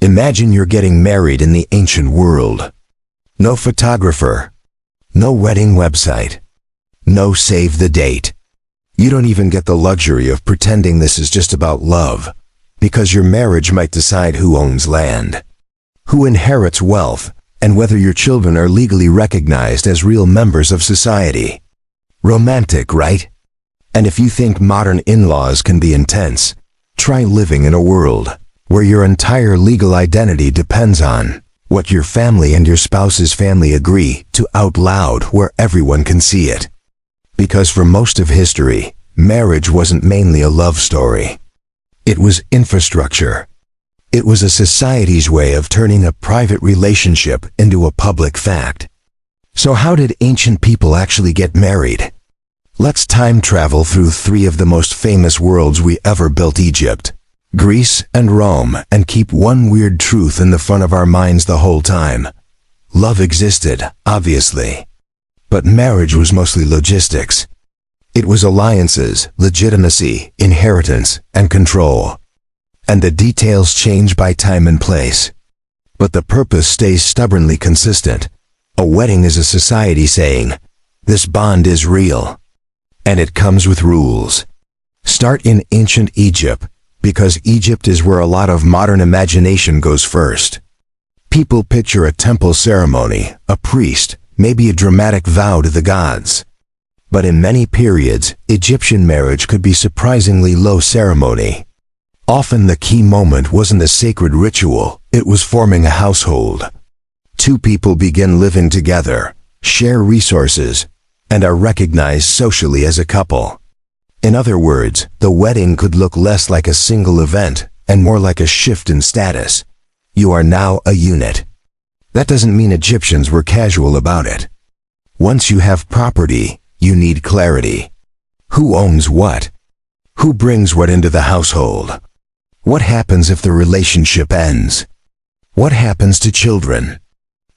Imagine you're getting married in the ancient world. No photographer, no wedding website, no save the date. You don't even get the luxury of pretending this is just about love, because your marriage might decide who owns land, who inherits wealth, and whether your children are legally recognized as real members of society. Romantic, right? And if you think modern in-laws can be intense, try living in a world where your entire legal identity depends on what your family and your spouse's family agree to out loud where everyone can see it. Because for most of history, marriage wasn't mainly a love story. It was infrastructure. It was a society's way of turning a private relationship into a public fact. So how did ancient people actually get married? Let's time travel through three of the most famous worlds we ever built: Egypt, Greece, and Rome, and keep one weird truth in the front of our minds the whole time. Love existed, obviously. But marriage was mostly logistics. It was alliances, legitimacy, inheritance, and control. And the details change by time and place. But the purpose stays stubbornly consistent. A wedding is a society saying, this bond is real. And it comes with rules. Start in ancient Egypt, because Egypt is where a lot of modern imagination goes first. People picture a temple ceremony, a priest, maybe a dramatic vow to the gods. But in many periods, Egyptian marriage could be surprisingly low ceremony. Often the key moment wasn't a sacred ritual, it was forming a household. Two people begin living together, share resources, and are recognized socially as a couple. In other words, the wedding could look less like a single event and more like a shift in status. You are now a unit. That doesn't mean Egyptians were casual about it. Once you have property, you need clarity. Who owns what? Who brings what into the household? What happens if the relationship ends? What happens to children?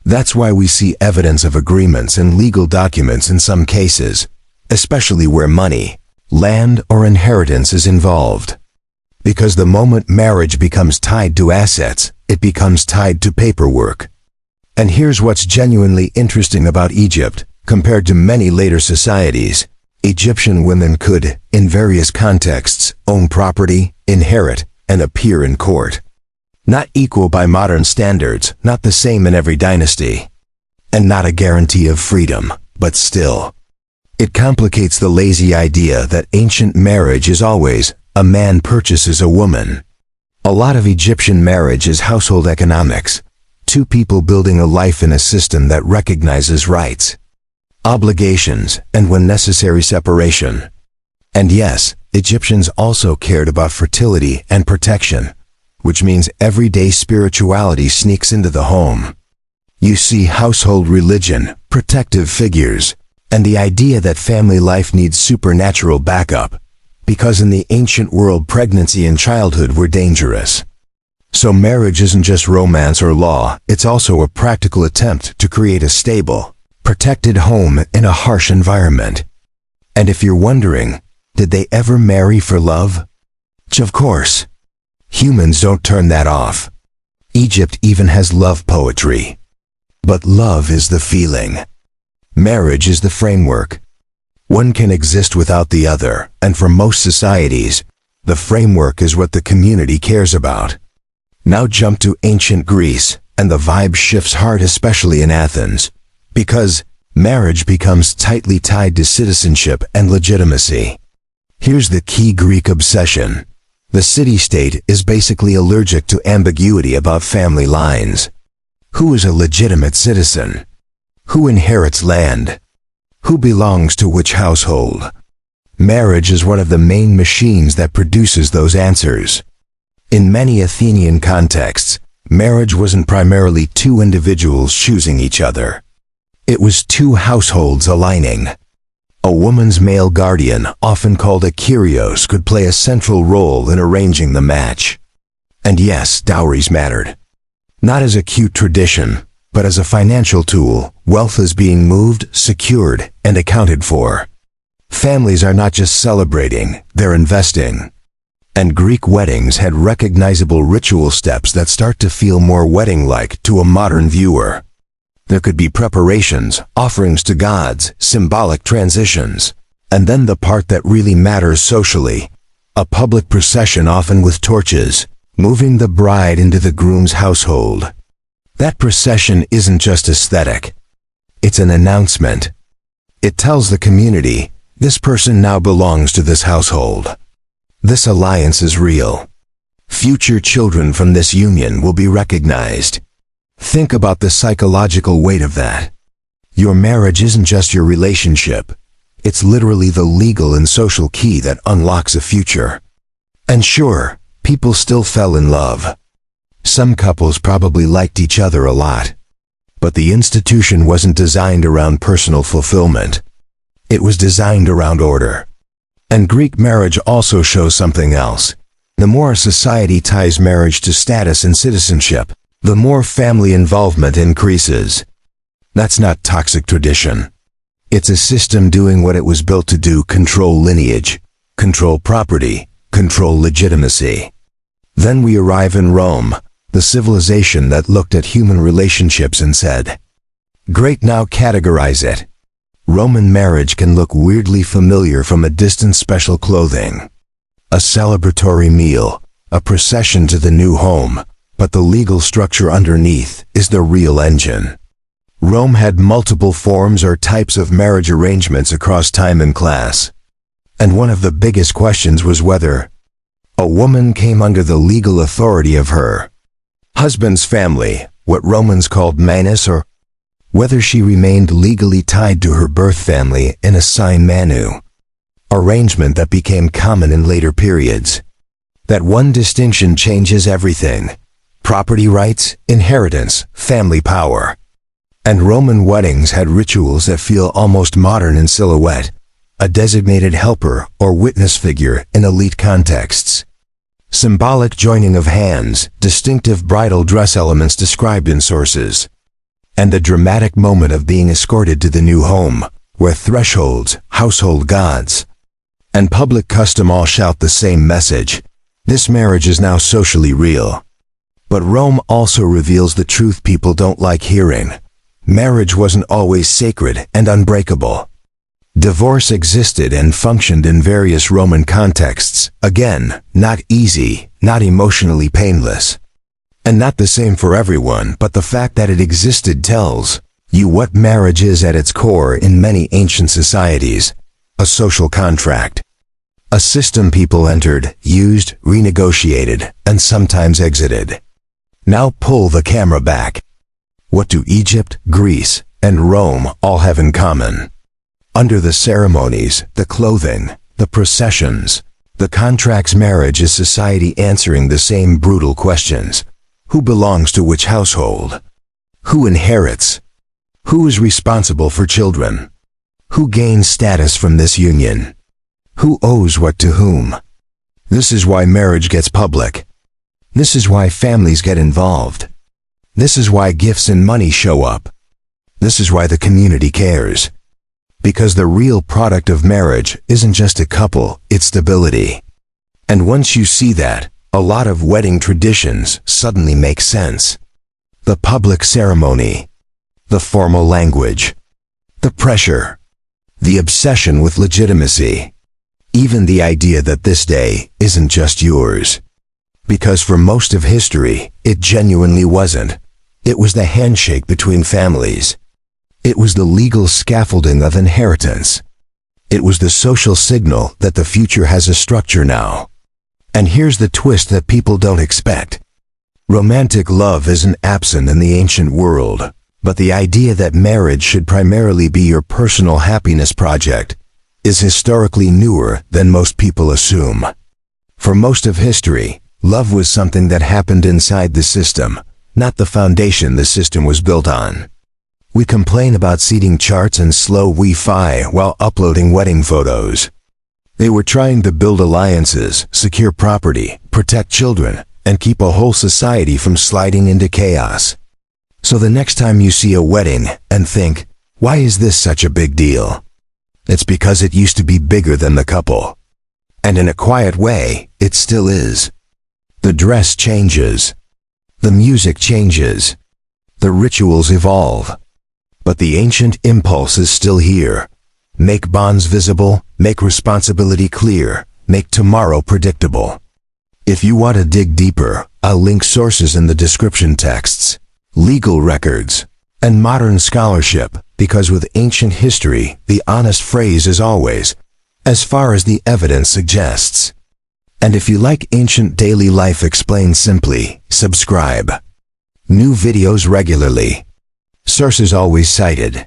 That's why we see evidence of agreements and legal documents in some cases, especially where money, land, or inheritance is involved. Because the moment marriage becomes tied to assets, it becomes tied to paperwork. And here's what's genuinely interesting about Egypt, compared to many later societies. Egyptian women could, in various contexts, own property, inherit, and appear in court. Not equal by modern standards, not the same in every dynasty. And not a guarantee of freedom, but still. It complicates the lazy idea that ancient marriage is always, a man purchases a woman. A lot of Egyptian marriage is household economics. Two people building a life in a system that recognizes rights, obligations, and when necessary, separation. And yes, Egyptians also cared about fertility and protection, which means everyday spirituality sneaks into the home. You see household religion, protective figures, and the idea that family life needs supernatural backup, because in the ancient world pregnancy and childhood were dangerous. So marriage isn't just romance or law, it's also a practical attempt to create a stable, protected home in a harsh environment. And if you're wondering, did they ever marry for love? Of course. Humans don't turn that off. Egypt even has love poetry. But love is the feeling. Marriage is the framework. One can exist without the other, and for most societies, the framework is what the community cares about. Now jump to ancient Greece, and the vibe shifts hard, especially in Athens, because marriage becomes tightly tied to citizenship and legitimacy. Here's the key Greek obsession. The city-state is basically allergic to ambiguity about family lines. Who is a legitimate citizen? Who inherits land? Who belongs to which household? Marriage is one of the main machines that produces those answers. In many Athenian contexts, marriage wasn't primarily two individuals choosing each other. It was two households aligning. A woman's male guardian, often called a kyrios, could play a central role in arranging the match. And yes, dowries mattered. Not as a cute tradition, but as a financial tool. Wealth is being moved, secured, and accounted for. Families are not just celebrating, they're investing. And Greek weddings had recognizable ritual steps that start to feel more wedding-like to a modern viewer. There could be preparations, offerings to gods, symbolic transitions, and then the part that really matters socially, a public procession often with torches, moving the bride into the groom's household. That procession isn't just aesthetic. It's an announcement. It tells the community, this person now belongs to this household. This alliance is real. Future children from this union will be recognized. Think about the psychological weight of that. Your marriage isn't just your relationship. It's literally the legal and social key that unlocks a future. And sure, people still fell in love. Some couples probably liked each other a lot. But the institution wasn't designed around personal fulfillment. It was designed around order. And Greek marriage also shows something else. The more a society ties marriage to status and citizenship, the more family involvement increases. That's not toxic tradition. It's a system doing what it was built to do: control lineage, control property, control legitimacy. Then we arrive in Rome, the civilization that looked at human relationships and said, "Great, now categorize it." Roman marriage can look weirdly familiar from a distance: special clothing, a celebratory meal, a procession to the new home, but the legal structure underneath is the real engine. Rome had multiple forms or types of marriage arrangements across time and class. And one of the biggest questions was whether a woman came under the legal authority of her husband's family, what Romans called manus, or whether she remained legally tied to her birth family in a sine manu, arrangement that became common in later periods. That one distinction changes everything: property rights, inheritance, family power. And Roman weddings had rituals that feel almost modern in silhouette: a designated helper or witness figure in elite contexts, symbolic joining of hands, distinctive bridal dress elements described in sources, and the dramatic moment of being escorted to the new home, where thresholds, household gods, and public custom all shout the same message: this marriage is now socially real. But Rome also reveals the truth people don't like hearing. Marriage wasn't always sacred and unbreakable. Divorce existed and functioned in various Roman contexts, again, not easy, not emotionally painless. And not the same for everyone, but the fact that it existed tells you what marriage is at its core in many ancient societies: a social contract. A system people entered, used, renegotiated, and sometimes exited. Now pull the camera back. What do Egypt, Greece, and Rome all have in common? Under the ceremonies, the clothing, the processions, the contracts, marriage is society answering the same brutal questions. Who belongs to which household? Who inherits? Who is responsible for children? Who gains status from this union? Who owes what to whom? This is why marriage gets public. This is why families get involved. This is why gifts and money show up. This is why the community cares. Because the real product of marriage isn't just a couple, it's stability. And once you see that, a lot of wedding traditions suddenly make sense. The public ceremony, the formal language, the pressure, the obsession with legitimacy, even the idea that this day isn't just yours. Because for most of history, it genuinely wasn't. It was the handshake between families. It was the legal scaffolding of inheritance. It was the social signal that the future has a structure now. And here's the twist that people don't expect. Romantic love isn't absent in the ancient world, but the idea that marriage should primarily be your personal happiness project is historically newer than most people assume. For most of history, love was something that happened inside the system, not the foundation the system was built on. We complain about seating charts and slow Wi-Fi while uploading wedding photos. They were trying to build alliances, secure property, protect children, and keep a whole society from sliding into chaos. So the next time you see a wedding and think, why is this such a big deal? It's because it used to be bigger than the couple. And in a quiet way, it still is. The dress changes. The music changes. The rituals evolve. But the ancient impulse is still here. Make bonds visible, make responsibility clear, make tomorrow predictable. If you want to dig deeper, I'll link sources in the description texts, legal records, and modern scholarship, because with ancient history, the honest phrase is always, as far as the evidence suggests. And if you like ancient daily life explained simply, subscribe. New videos regularly. Sources always cited.